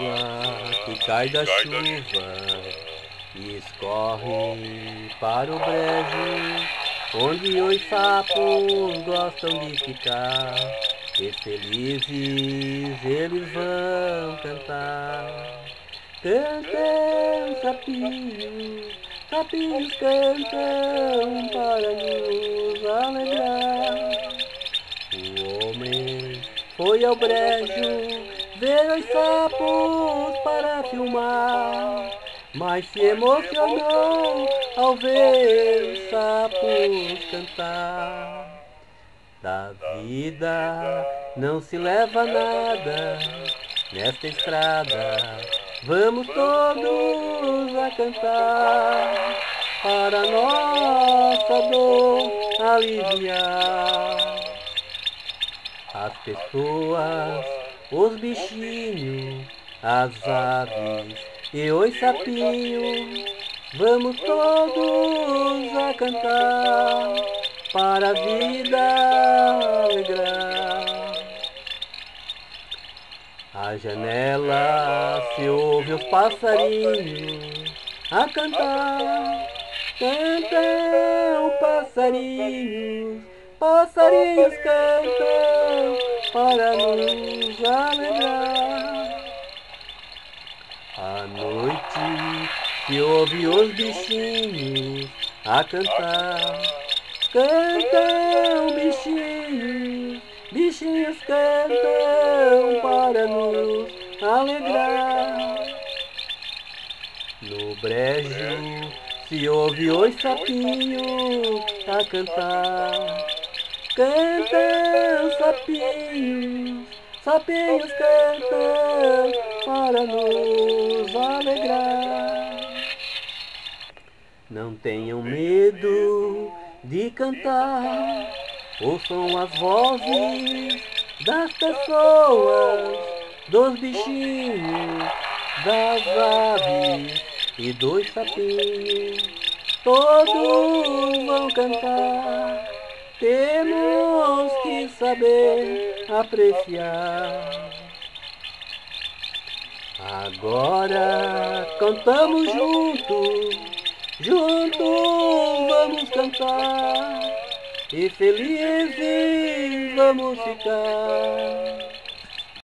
água que cai da chuva e escorre para o brejo, onde os sapos gostam de ficar, e felizes eles vão cantar. Cantam, sapinhos, sapinhos cantam para nos alegrar. O homem foi ao brejo ver os sapos para filmar, mas se emocionou ao ver os sapos cantar. Da vida não se leva nada nesta estrada, vamos todos a cantar para nossa dor aliviar. As pessoas, os bichinhos, as aves e os sapinhos, vamos todos a cantar para a vida alegrar. À janela se ouve os passarinhos a cantar. Cantam passarinhos, passarinhos cantam para nos alegrar. À noite se ouve os bichinhos a cantar. Cantam bichinhos, bichinhos cantam para nos alegrar. No brejo se ouve os sapinhos a cantar. Cantam sapinhos, sapinhos cantam para nos alegrar. Não tenham medo de cantar, ouçam as vozes das pessoas, dos bichinhos, das aves e dos sapinhos. Todos vão cantar, temos que saber apreciar. Agora cantamos juntos, juntos vamos cantar e felizes vamos ficar.